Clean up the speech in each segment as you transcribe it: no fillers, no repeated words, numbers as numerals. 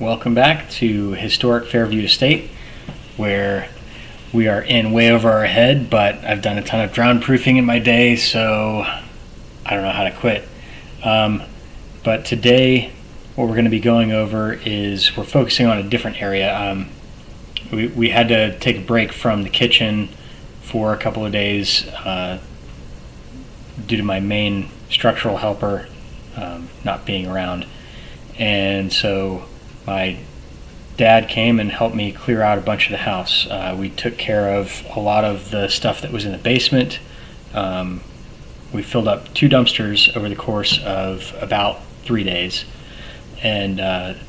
Welcome back to historic Fairview Estate, where we are in way over our head, but I've done a ton of drown proofing in my day, so I don't know how to quit. But today, what we're going to be going over is we're focusing on a different area. We had to take a break from the kitchen for a couple of days due to my main structural helper not being around. And so my dad came and helped me clear out a bunch of the house. We took care of a lot of the stuff that was in the basement. We filled up 2 dumpsters over the course of about 3 days. And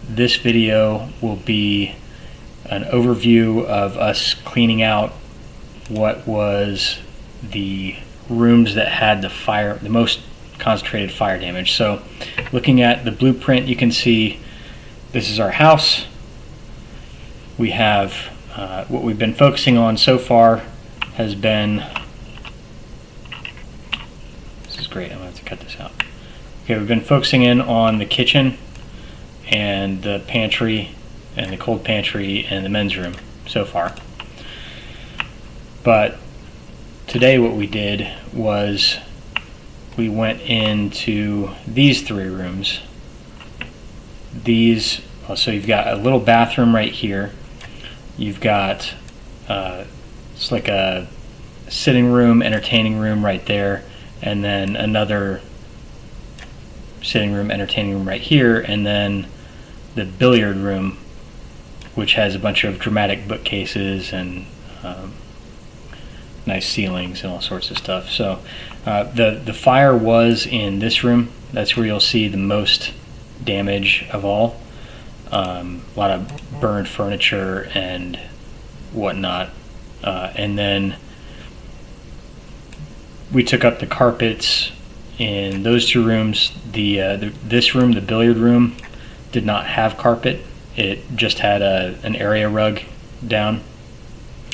this video will be an overview of us cleaning out what was the rooms that had the most concentrated fire damage. So looking at the blueprint, you can see this is our house. We have what we've been focusing on so far has been, this is great, I'm going to have to cut this out. Okay, we've been focusing in on the kitchen and the pantry and the cold pantry and the men's room so far. But today what we did was we went into these 3 rooms. So you've got a little bathroom right here. You've got it's like a sitting room, entertaining room right there, and then another sitting room, entertaining room right here, and then the billiard room, which has a bunch of dramatic bookcases and nice ceilings and all sorts of stuff. So the fire was in this room. That's where you'll see the most damage of all. A lot of burned furniture and whatnot. And then we took up the carpets in those 2 rooms. This room, the billiard room, did not have carpet. It just had an area rug down.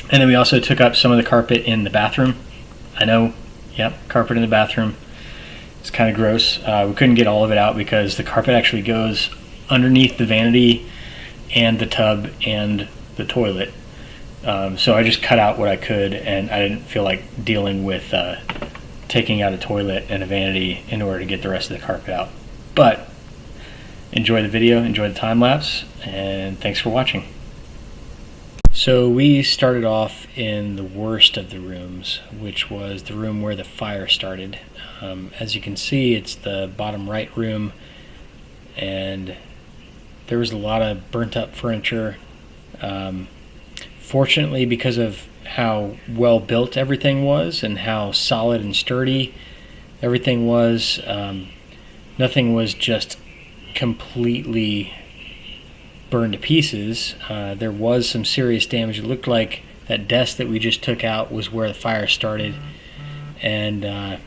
And then we also took up some of the carpet in the bathroom. I know, yep, carpet in the bathroom. It's kind of gross. We couldn't get all of it out because the carpet actually goes underneath the vanity and the tub and the toilet. So I just cut out what I could, and I didn't feel like dealing with taking out a toilet and a vanity in order to get the rest of the carpet out. But enjoy the video, enjoy the time lapse, and thanks for watching. So we started off in the worst of the rooms, which was the room where the fire started. As you can see, it's the bottom right room, and there was a lot of burnt up furniture. Fortunately, because of how well built everything was and how solid and sturdy everything was, nothing was just completely burned to pieces. There was some serious damage. It looked like that desk that we just took out was where the fire started, and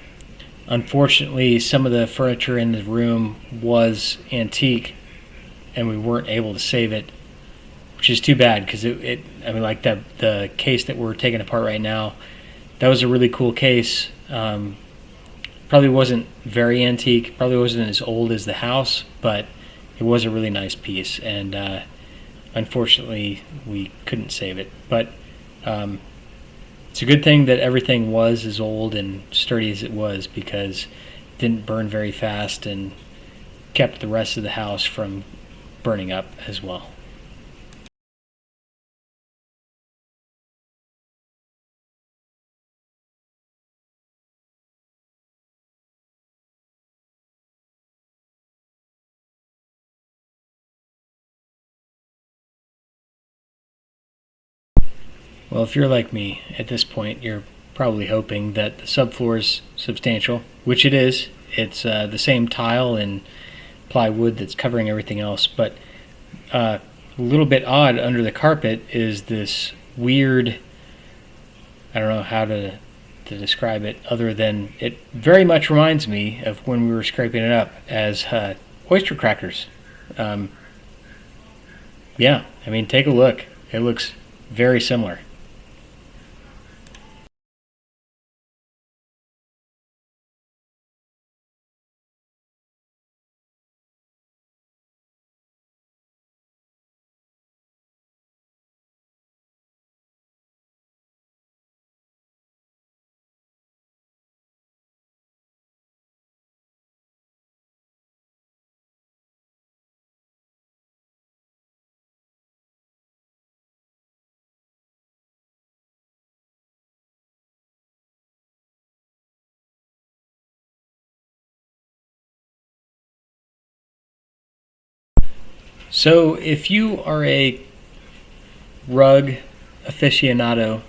unfortunately some of the furniture in the room was antique and we weren't able to save it, which is too bad, because I mean, like the case that we're taking apart right now, that was a really cool case. Probably wasn't very antique, probably wasn't as old as the house, but it was a really nice piece, and unfortunately we couldn't save it. But it's a good thing that everything was as old and sturdy as it was, because it didn't burn very fast and kept the rest of the house from burning up as well. Well, if you're like me, at this point, you're probably hoping that the subfloor is substantial, which it is. It's the same tile and plywood that's covering everything else, but a little bit odd under the carpet is this weird, I don't know how to describe it other than it very much reminds me of when we were scraping it up as oyster crackers. Yeah, I mean, take a look. It looks very similar. So if you are a rug aficionado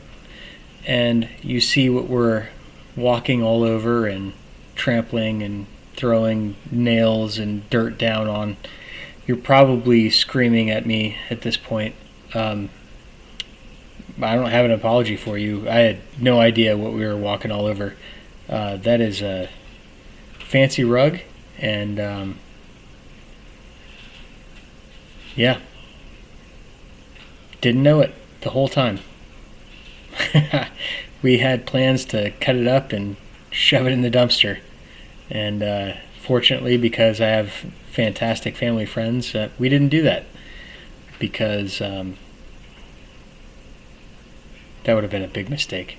and you see what we're walking all over and trampling and throwing nails and dirt down on, you're probably screaming at me at this point. I don't have an apology for you. I had no idea what we were walking all over. That is a fancy rug, and yeah, didn't know it the whole time. We had plans to cut it up and shove it in the dumpster, and fortunately, because I have fantastic family friends, we didn't do that, because that would have been a big mistake.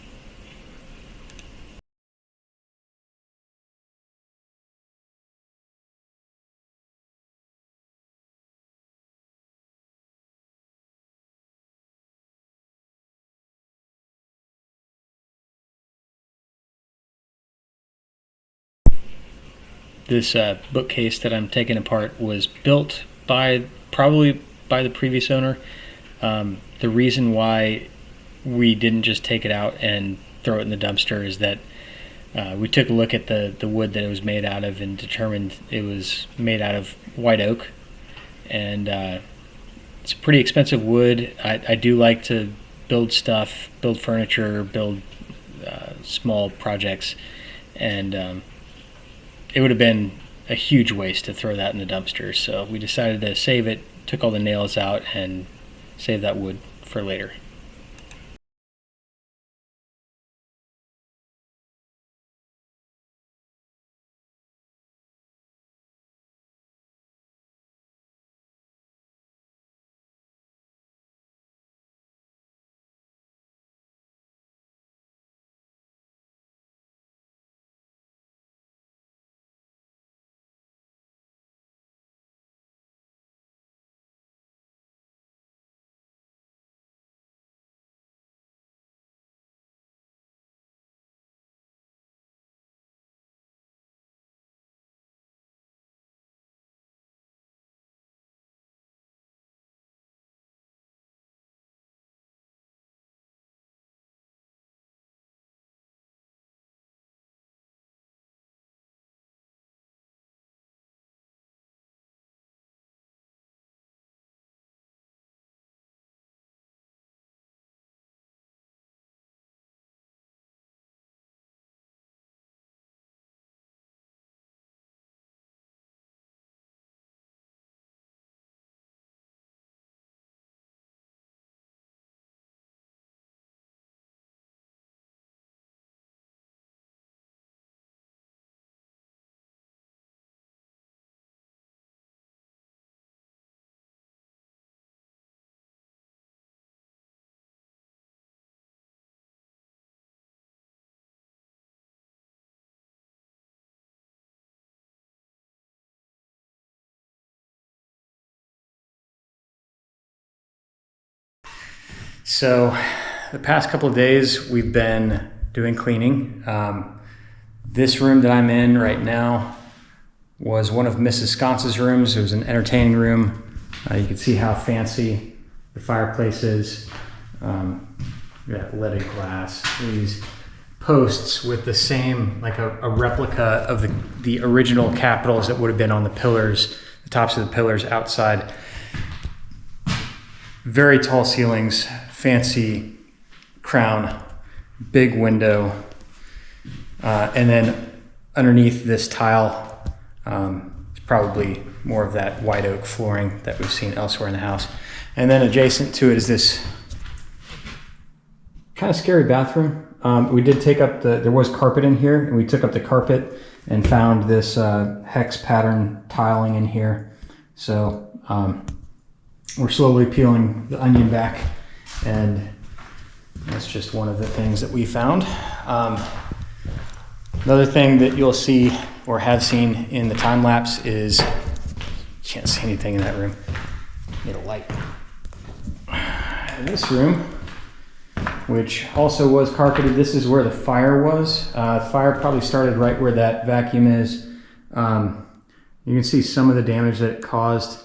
This bookcase that I'm taking apart was built probably by the previous owner. The reason why we didn't just take it out and throw it in the dumpster is that we took a look at the wood that it was made out of and determined it was made out of white oak. And it's pretty expensive wood. I do like to build stuff, build furniture, build small projects, and it would have been a huge waste to throw that in the dumpster. So we decided to save it, took all the nails out, and save that wood for later. So the past couple of days we've been doing cleaning. This room that I'm in right now was one of Mrs. Sconce's rooms. It was an entertaining room. You can see how fancy the fireplace is. We got leaded glass, these posts with the same, like a replica of the original capitals that would have been on the pillars, the tops of the pillars outside. Very tall ceilings, fancy crown, big window, and then underneath this tile is probably more of that white oak flooring that we've seen elsewhere in the house. And then adjacent to it is this kind of scary bathroom. We did take up there was carpet in here, and we took up the carpet and found this hex pattern tiling in here. So we're slowly peeling the onion back, and that's just one of the things that we found. Another thing that you'll see or have seen in the time lapse is, you can't see anything in that room, need a light. In this room, which also was carpeted, this is where the fire was. Fire probably started right where that vacuum is. You can see some of the damage that it caused.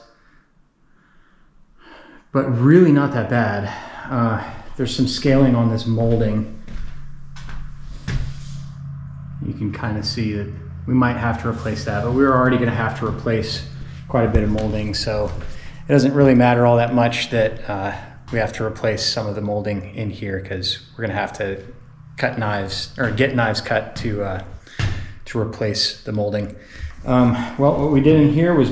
but really not that bad. There's some scaling on this molding. You can kind of see that we might have to replace that, but we were already going to have to replace quite a bit of molding, so it doesn't really matter all that much that we have to replace some of the molding in here, because we're going to have to cut knives, or get knives cut to replace the molding. Well, what we did in here was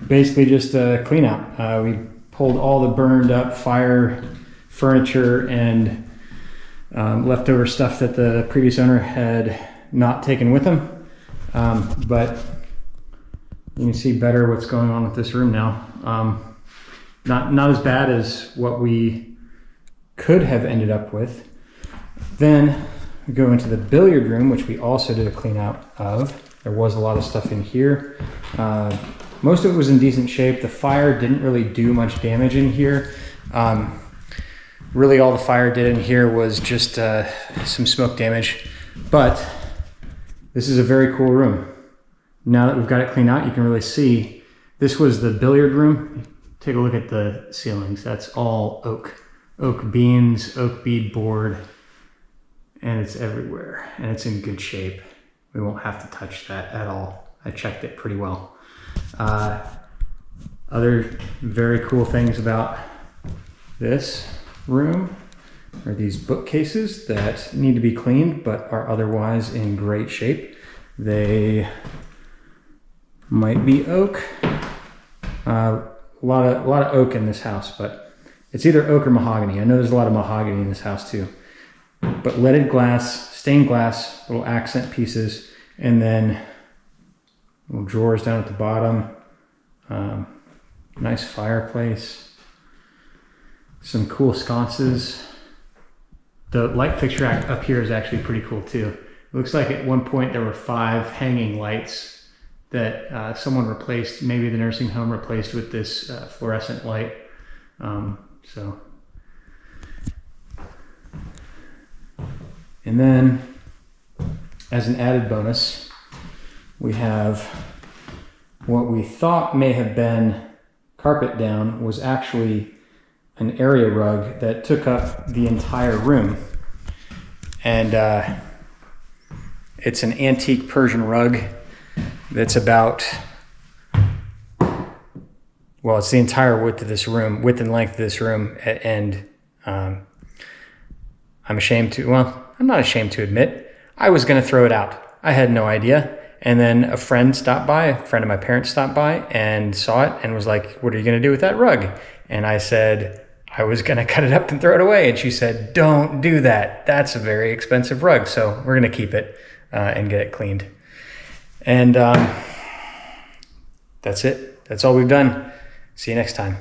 basically just a clean out. We pulled all the burned up fire furniture and leftover stuff that the previous owner had not taken with him. But you can see better what's going on with this room now. Not as bad as what we could have ended up with. Then we go into the billiard room, which we also did a clean out of. There was a lot of stuff in here. Most of it was in decent shape. The fire didn't really do much damage in here. Really all the fire did in here was just some smoke damage. But this is a very cool room. Now that we've got it cleaned out, you can really see this was the billiard room. Take a look at the ceilings. That's all oak. Oak beams, oak bead board, and it's everywhere. And it's in good shape. We won't have to touch that at all. I checked it pretty well. Other very cool things about this room are these bookcases that need to be cleaned but are otherwise in great shape. They might be oak. A lot of oak in this house, but it's either oak or mahogany. I know there's a lot of mahogany in this house too. But leaded glass, stained glass, little accent pieces, and then little drawers down at the bottom. Nice fireplace. Some cool sconces. The light fixture up here is actually pretty cool too. It looks like at one point there were 5 hanging lights that someone replaced, maybe the nursing home replaced with this fluorescent light. And then, as an added bonus, we have what we thought may have been carpet down was actually an area rug that took up the entire room. And it's an antique Persian rug that's about, well, it's the entire width of this room, width and length of this room. And I'm not ashamed to admit, I was going to throw it out. I had no idea. And then a friend stopped by, a friend of my parents stopped by and saw it and was like, "What are you going to do with that rug?" And I said, I was going to cut it up and throw it away. And she said, "Don't do that. That's a very expensive rug. So we're going to keep it and get it cleaned." And that's it. That's all we've done. See you next time.